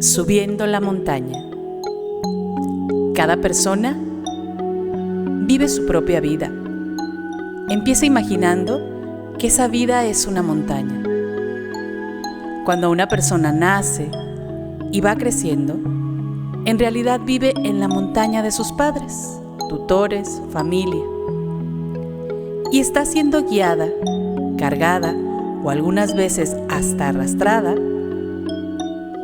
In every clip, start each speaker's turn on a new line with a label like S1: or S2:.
S1: Subiendo la montaña. Cada persona vive su propia vida. Empieza imaginando que esa vida es una montaña. Cuando una persona nace y va creciendo, en realidad vive en la montaña de sus padres, tutores, familia. Y está siendo guiada, cargada o algunas veces hasta arrastrada,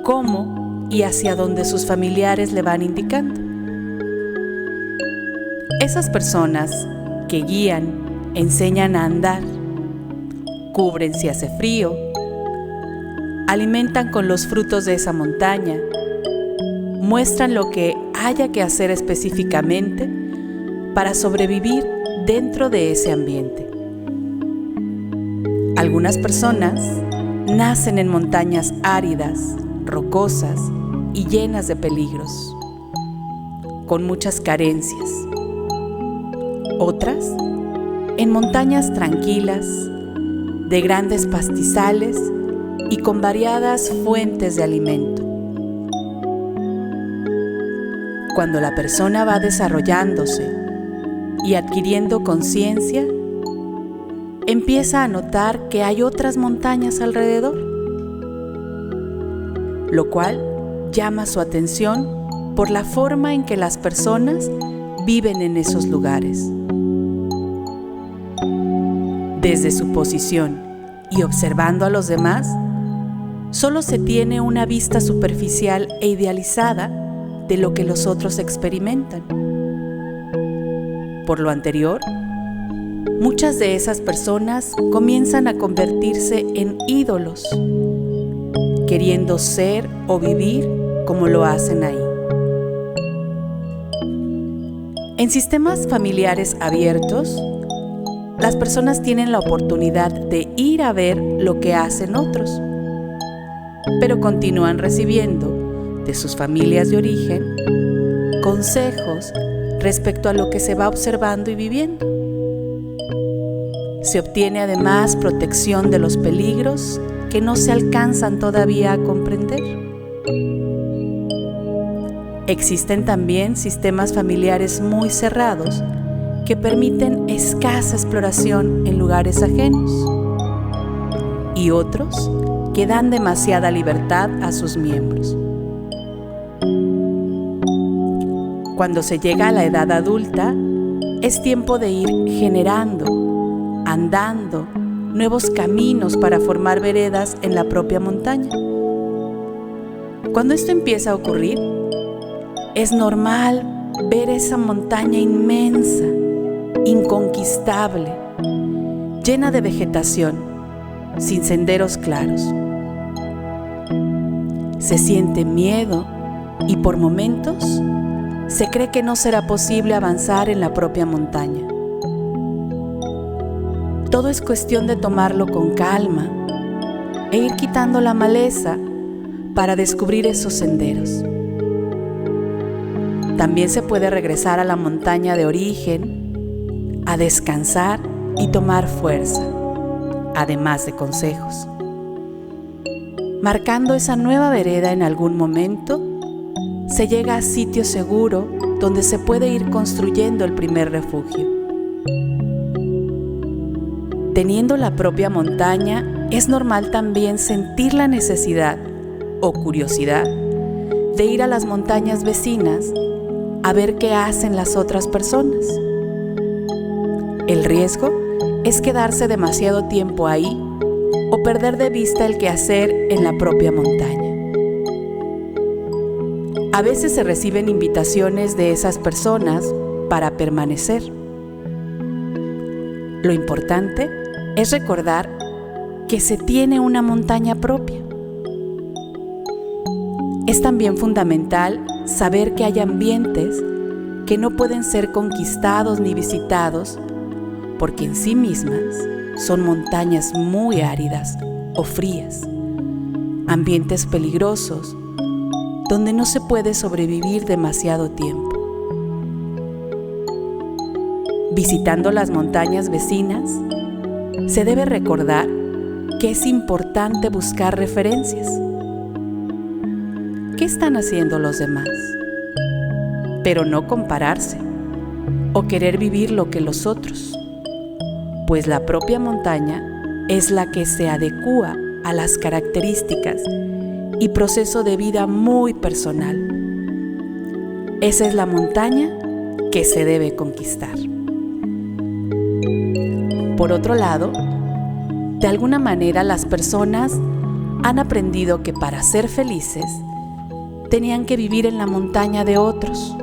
S1: cómo y hacia donde sus familiares le van indicando. Esas personas que guían, enseñan a andar, cubren si hace frío, alimentan con los frutos de esa montaña, muestran lo que haya que hacer específicamente para sobrevivir dentro de ese ambiente. Algunas personas nacen en montañas áridas, rocosas y llenas de peligros, con muchas carencias. Otras en montañas tranquilas, de grandes pastizales y con variadas fuentes de alimento. Cuando la persona va desarrollándose y adquiriendo conciencia, empieza a notar que hay otras montañas alrededor, lo cual llama su atención por la forma en que las personas viven en esos lugares. Desde su posición y observando a los demás, solo se tiene una vista superficial e idealizada de lo que los otros experimentan. Por lo anterior, muchas de esas personas comienzan a convertirse en ídolos, queriendo ser o vivir como lo hacen ahí. En sistemas familiares abiertos, las personas tienen la oportunidad de ir a ver lo que hacen otros, pero continúan recibiendo de sus familias de origen consejos respecto a lo que se va observando y viviendo. Se obtiene además protección de los peligros que no se alcanzan todavía a comprender. Existen también sistemas familiares muy cerrados que permiten escasa exploración en lugares ajenos, y otros que dan demasiada libertad a sus miembros. Cuando se llega a la edad adulta, es tiempo de ir generando, andando, nuevos caminos para formar veredas en la propia montaña. Cuando esto empieza a ocurrir, es normal ver esa montaña inmensa, inconquistable, llena de vegetación, sin senderos claros. Se siente miedo y por momentos se cree que no será posible avanzar en la propia montaña. Todo es cuestión de tomarlo con calma e ir quitando la maleza para descubrir esos senderos. También se puede regresar a la montaña de origen, a descansar y tomar fuerza, además de consejos. Marcando esa nueva vereda en algún momento, se llega a sitio seguro donde se puede ir construyendo el primer refugio. Teniendo la propia montaña, es normal también sentir la necesidad o curiosidad de ir a las montañas vecinas a ver qué hacen las otras personas. El riesgo es quedarse demasiado tiempo ahí o perder de vista el quehacer en la propia montaña. A veces se reciben invitaciones de esas personas para permanecer. Lo importante es recordar que se tiene una montaña propia. Es también fundamental saber que hay ambientes que no pueden ser conquistados ni visitados porque en sí mismas son montañas muy áridas o frías, ambientes peligrosos donde no se puede sobrevivir demasiado tiempo. Visitando las montañas vecinas, se debe recordar que es importante buscar referencias. ¿Qué están haciendo los demás? Pero no compararse o querer vivir lo que los otros, pues la propia montaña es la que se adecúa a las características y proceso de vida muy personal. Esa es la montaña que se debe conquistar. Por otro lado, de alguna manera las personas han aprendido que para ser felices tenían que vivir en la montaña de otros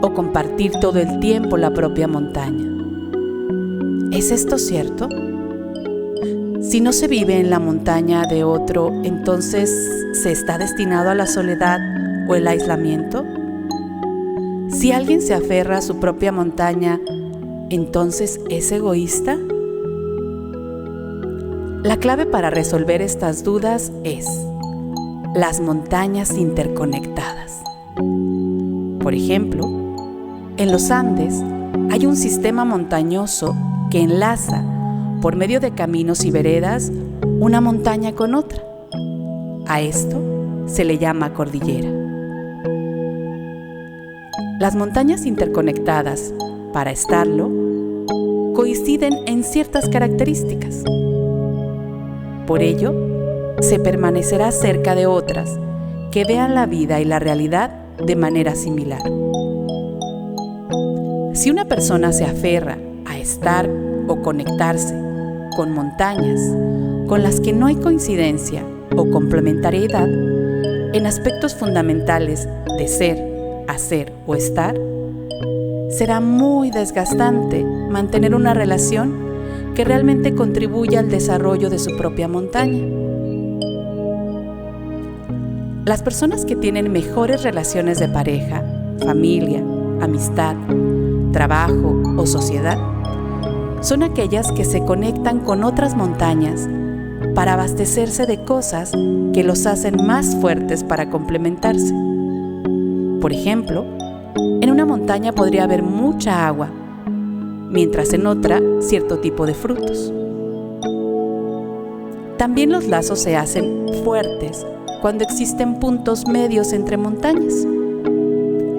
S1: o compartir todo el tiempo la propia montaña. ¿Es esto cierto? Si no se vive en la montaña de otro, entonces ¿se está destinado a la soledad o el aislamiento? Si alguien se aferra a su propia montaña, ¿entonces es egoísta? La clave para resolver estas dudas es las montañas interconectadas. Por ejemplo, en los Andes hay un sistema montañoso que enlaza, por medio de caminos y veredas, una montaña con otra. A esto se le llama cordillera. Las montañas interconectadas, para estarlo, coinciden en ciertas características. Por ello, se permanecerá cerca de otras que vean la vida y la realidad de manera similar. Si una persona se aferra a estar o conectarse con montañas con las que no hay coincidencia o complementariedad en aspectos fundamentales de ser, hacer o estar, será muy desgastante mantener una relación que realmente contribuya al desarrollo de su propia montaña. Las personas que tienen mejores relaciones de pareja, familia, amistad, trabajo o sociedad son aquellas que se conectan con otras montañas para abastecerse de cosas que los hacen más fuertes para complementarse. Por ejemplo, en una montaña podría haber mucha agua, mientras en otra cierto tipo de frutos. También los lazos se hacen fuertes cuando existen puntos medios entre montañas,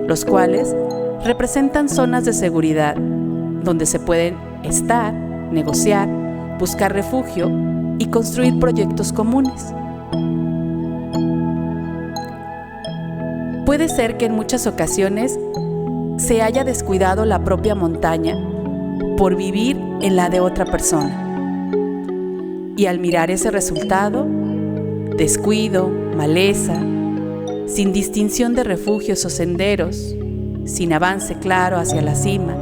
S1: los cuales representan zonas de seguridad donde se pueden estar, negociar, buscar refugio y construir proyectos comunes. Puede ser que en muchas ocasiones se haya descuidado la propia montaña por vivir en la de otra persona. Y al mirar ese resultado, descuido, maleza, sin distinción de refugios o senderos, sin avance claro hacia la cima,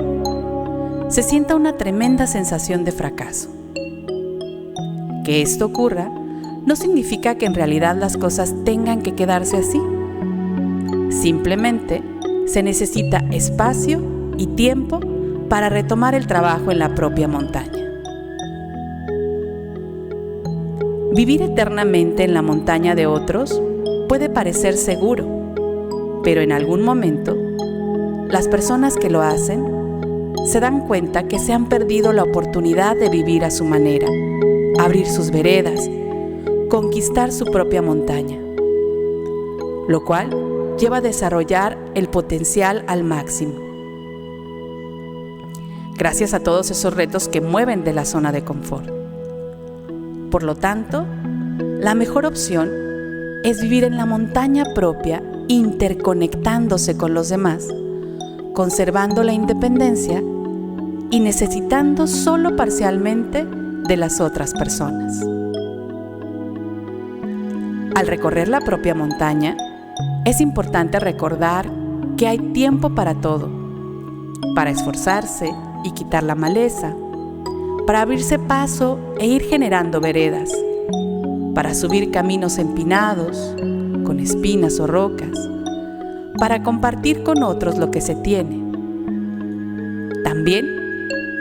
S1: se sienta una tremenda sensación de fracaso. Que esto ocurra no significa que en realidad las cosas tengan que quedarse así. Simplemente se necesita espacio y tiempo para retomar el trabajo en la propia montaña. Vivir eternamente en la montaña de otros puede parecer seguro, pero en algún momento, las personas que lo hacen se dan cuenta que se han perdido la oportunidad de vivir a su manera, abrir sus veredas, conquistar su propia montaña, lo cual lleva a desarrollar el potencial al máximo. Gracias a todos esos retos que mueven de la zona de confort. Por lo tanto, la mejor opción es vivir en la montaña propia, interconectándose con los demás, conservando la independencia y necesitando solo parcialmente de las otras personas. Al recorrer la propia montaña, es importante recordar que hay tiempo para todo, para esforzarse y quitar la maleza, para abrirse paso e ir generando veredas, para subir caminos empinados, con espinas o rocas, para compartir con otros lo que se tiene. También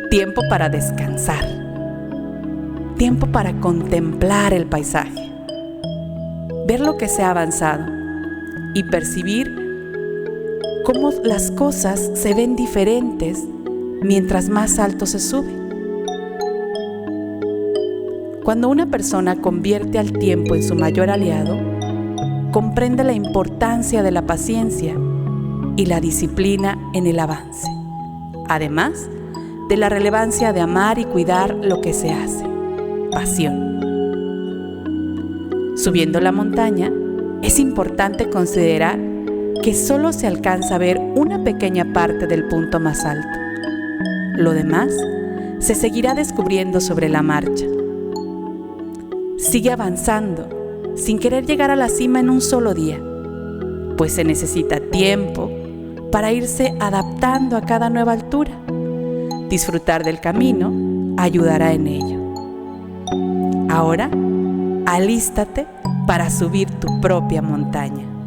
S1: tiempo para descansar, tiempo para contemplar el paisaje, ver lo que se ha avanzado y percibir cómo las cosas se ven diferentes mientras más alto se sube. Cuando una persona convierte al tiempo en su mayor aliado, comprende la importancia de la paciencia y la disciplina en el avance, además de la relevancia de amar y cuidar lo que se hace. Pasión. Subiendo la montaña, es importante considerar que solo se alcanza a ver una pequeña parte del punto más alto. Lo demás se seguirá descubriendo sobre la marcha. Sigue avanzando sin querer llegar a la cima en un solo día, pues se necesita tiempo para irse adaptando a cada nueva altura. Disfrutar del camino ayudará en ello. Ahora, alístate para subir tu propia montaña.